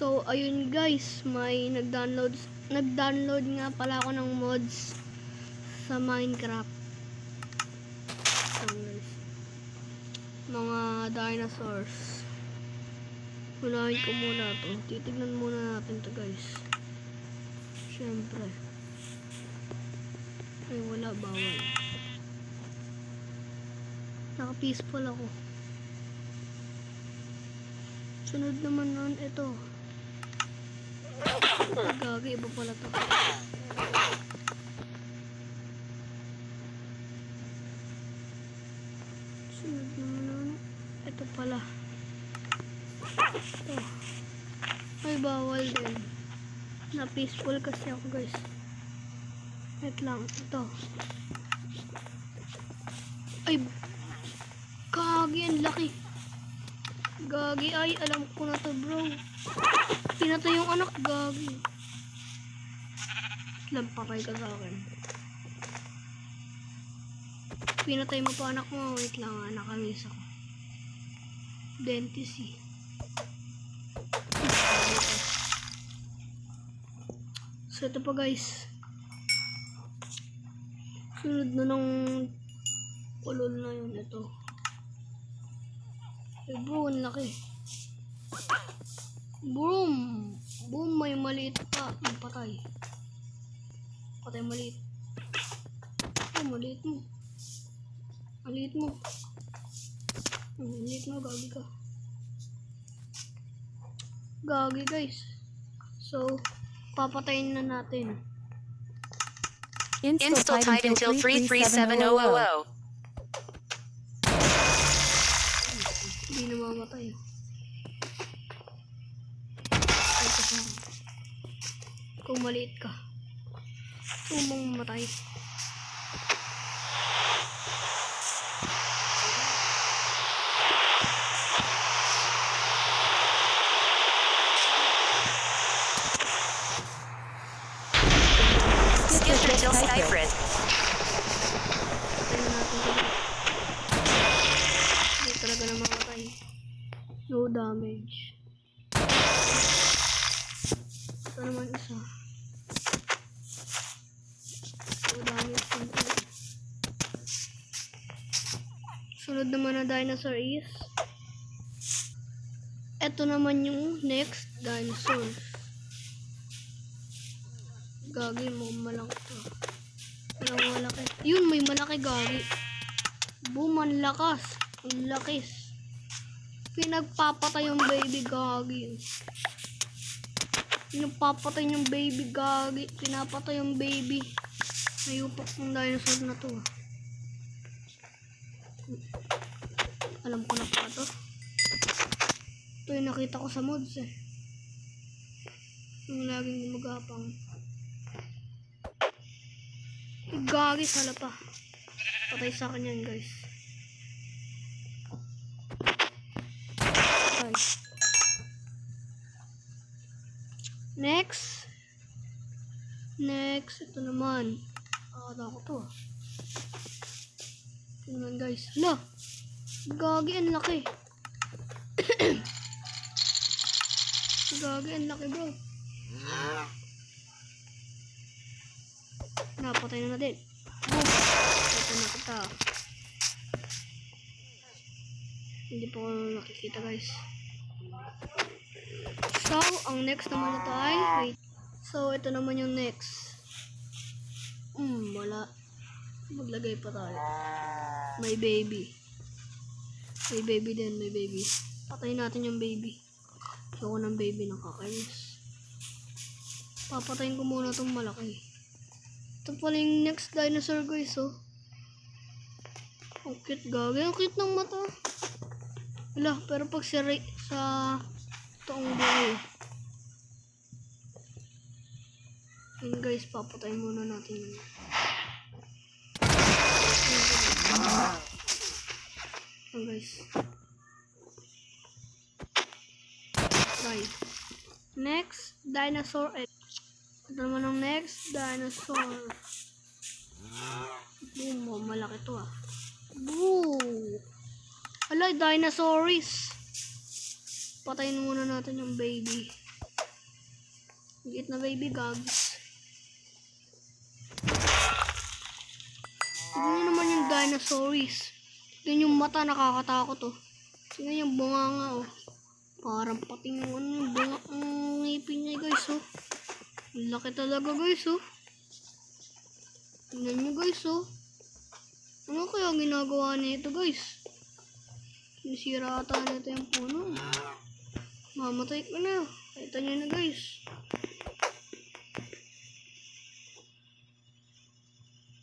So, ayun guys, may nag-download nga pala ako ng mods sa Minecraft. So, guys, mga dinosaurs. Unahin ko muna to. Titignan muna natin to guys. Siyempre. Ay, wala, bawal. Naka-peaceful ako. Sunod naman nun, ito. Gagi, iba pala to. Sunod naman nun, ito pala. Ito. Ay, bawal din. Na-peaceful kasi ako guys. Wait lang, ito. Ay, gagi, ang laki. Gagi, ay, alam ko na to bro. Pinatay yung anak, gagi. Lampakay ka sa akin. Pinatay mo pa anak mo. Wait lang, nakamiss ako. Dentist eh. So ito pa guys. Sunod na ng kulol na yun. Ito. Eh bro, ang laki. Boom! Boom, may maliit pa. Patay. Patay maliit. Oh, maliit mo. Maliit mo. Maliit mo, gagi ka. Gagi guys. So, papatayin na natin. Install Titan till 337000. Hindi namamatay. Ay, kasi kung maliit ka, sumong mamatay. Skipper till Cypress. Patayin na natin ito. Hindi talaga namamatay. No damage. Ito naman isa. No damage din ito. Sunod naman na dinosaur is ito naman yung next dinosaur. Gagi mo, malaki to. Walang malaki. Yun, may malaki gagi. Boom, ang lakas. Ang lakis. Pinagpapatay yung baby gagi. Pinagpapatay yung baby gagi. Pinapatay yung baby. Ayupak ng dinosaur na to. Alam ko na pa to. Ito yung nakita ko sa mods eh. Yung laging gumagapang. Gagi, sala pa. Patay sa akin yan guys. Patay. Next. Next, ito naman. Akala ko to. Ito naman guys. Hala! Gagi, ang laki. Gagi, ang laki bro. Napatay na natin. Boom! Ito na kita. Hindi po nakikita guys. So, ang next naman ito ay wait. So, ito naman yung next. Wala. Maglagay pa tayo. May baby. May baby din, may baby. Patayin natin yung baby. Ayoko ng baby, nakakainis. Papatayin ko muna itong malaki. Ito pala yung next dinosaur guys, oh. Ang cute, gagi. Ang cute ng mata. Wala, pero pag sa toong buhay. Yun guys, papatayin muna natin yun. Yun guys. Try. Next, dinosaur. Ito naman ang next dinosaur. Boom, malaki to ah. Boom! Ala, dinosauris. Patayin muna natin yung baby. Liit na baby gags. Tignan nyo naman yung dinosaurs. Tignan yung mata, nakakatakot oh. Tignan yung bunganga oh. Parang pating yung yung bunga ang ngipin niya guys oh. Ang laki talaga guys oh. Tignan nyo guys oh. Ano kaya ginagawa nito guys? Nasira ata nito yung puno. Mamatay ko na. Kita nyo na guys.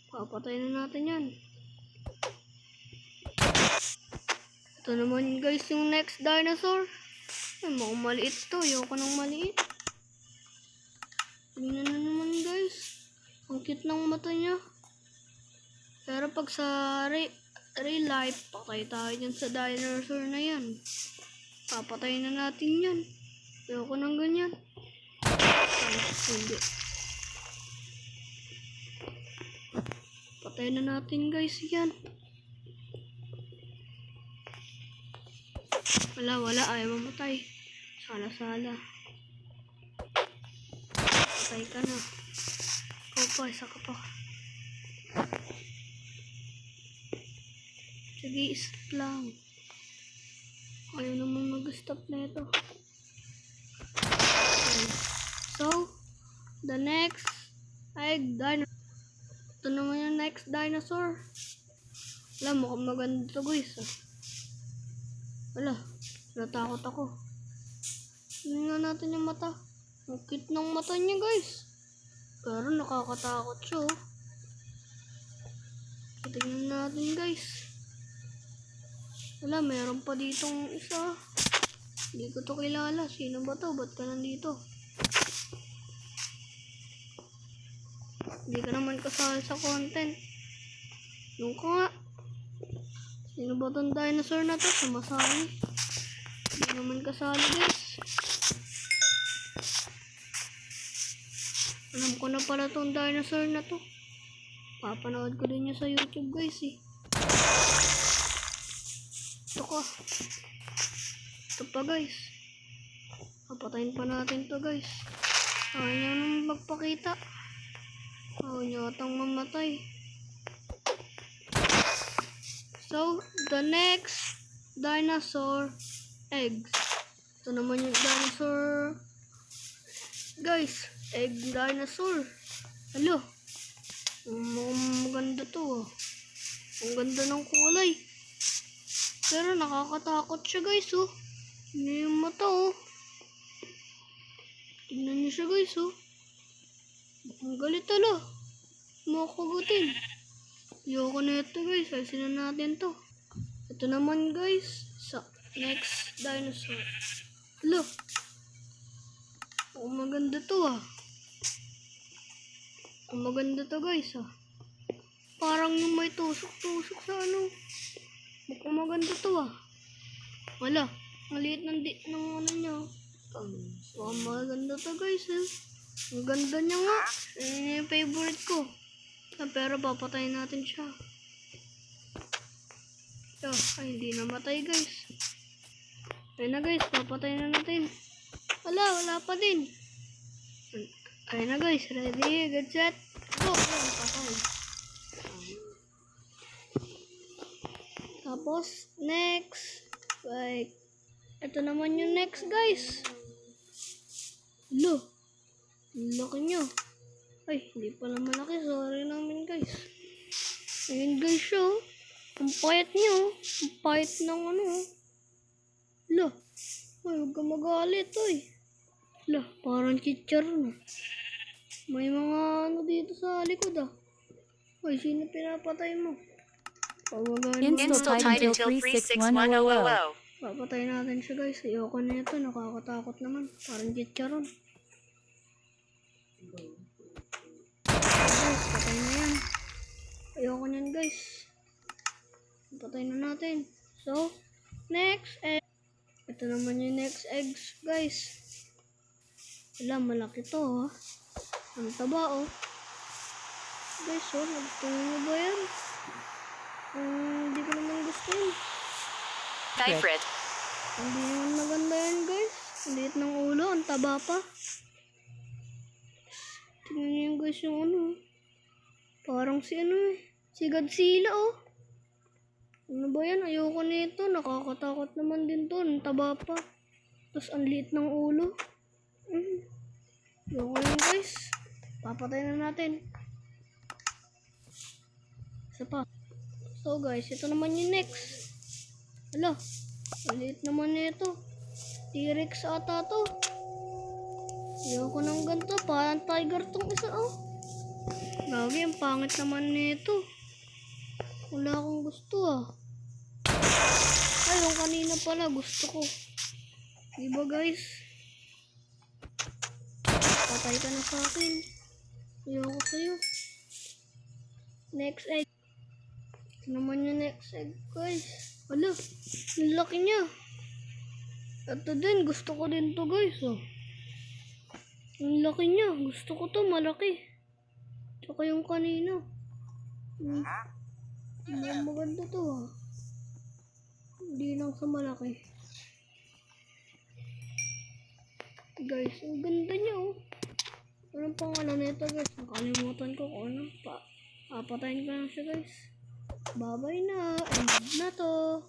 Papatay na natin yan. Ito naman guys yung next dinosaur. Ay, mukhang maliit to. Ayoko nang maliit. Tingnan na naman guys. Ang cute ng mata niya. Pero pag sa real life, patay tayo dyan sa dinosaur na yan. Papatay na natin yan. Ayoko nang ganyan. Ay, hindi. Patay na natin guys yan. Wala, ayaw mamatay. Sala. Patay ka na. Ikaw pa, isa ka pa. Sige, stop lang. Ayaw naman mag-stop na ito. Okay. So, the next egg dinosaur. Ito naman yung next dinosaur. Wala, mukhang maganda ito guys. Wala, natakot ako. Tingnan natin yung mata. Ang cute ng mata niya guys. Pero nakakatakot siya oh. Tingnan natin guys. Wala, meron pa ditong isa. Hindi ko to kilala. Sino ba to? Ba't ka nandito? Hindi ka naman kasali sa content. Doon ka nga. Sino ba tong dinosaur na to? Sumasali. Hindi naman kasali guys. Alam ko na pala tong dinosaur na to. Papanood ko din niya sa YouTube guys eh. Ito ko. Ito pa guys. Papatayin pa natin to guys. Ayaw niya nang magpakita. Ayaw niya atang mamatay. So, the next dinosaur eggs. Ito naman yung dinosaur. Guys, egg dinosaur. Hello. Maganda to. Ang ganda ng kulay. Pero nakakatakot siya guys oh. Tingnan yung mata oh. Tingnan niyo siya guys oh. Ang galit tala. Makagutin. Ayoko na ito guys. Ayusin na natin to. Ito naman guys. Sa next dinosaur. Hello. Oh, maganda to ah. Ang maganda to guys ah. Parang yung may tusok-tusok sa ano. Mukhang maganda to ah. Wala. Maliit ng ano niya. Oh, maganda to guys eh. Ang ganda niya nga. Yan yung favorite ko. Pero papatayin natin siya. Ay, hindi namatay guys. Ayun na guys, papatayin na natin. Wala pa din. Ayun na guys, ready, get set, go! Ayun, patay. Tapos, next. Like, ito naman yung next guys. Laki nyo. Ay, hindi pala malaki. Sorry namin guys. Ayun guys siya. Ang payat nyo. Ang payat ng ano. Ay, huwag ka magalit oy. Parang chichar na. May mga ano dito sa likod ah. Ay, sino pinapatay mo? Install tied until 361100. Papatay natin siya guys. Ayoko na ito. Nakakatakot naman. Parang chicharon. Guys, patay na yan. Ayoko niyan guys. Patay na natin. So, next egg. Ito naman yung next eggs guys. Malaki to ha. Ang taba oh. Guys oh, nagustuhan nyo ba yan? Hindi ko naman gusto yun. Favorite. Hindi naman maganda yan guys. Ang liit ng ulo, ang taba pa. Tingnan niyo yung guys yung ano. Parang si ano eh. Si Godzilla oh. Ano ba yan? Ayoko nito. Nakakatakot naman din to. Ang taba pa. Tapos ang liit ng ulo. Ayoko yun guys. Papatay na natin. Isa pa. So guys, ito naman yung next. Hala. Ang liit naman nito. T-Rex ata to. Ayoko ng ganito. Parang tiger tong isa oh. Lagi, ang pangit naman nito. Wala akong gusto ah. Ay, yung kanina pala gusto ko. Diba guys? Patay ka na sa akin. Ayoko sa'yo. Next egg. Ito naman yung next egg guys. Wala, ang laki niya. Ito din, gusto ko din to guys oh. Ang laki niya. Gusto ko to, malaki. Tsaka yung kanina. Hindi maganda to ah. Hindi lang sa malaki. Guys, ang ganda niya oh. Anong pangalan nito guys? Nakalimutan ko kung ano pa. Papatayin ko lang siya guys. Bye-bye na. End na to.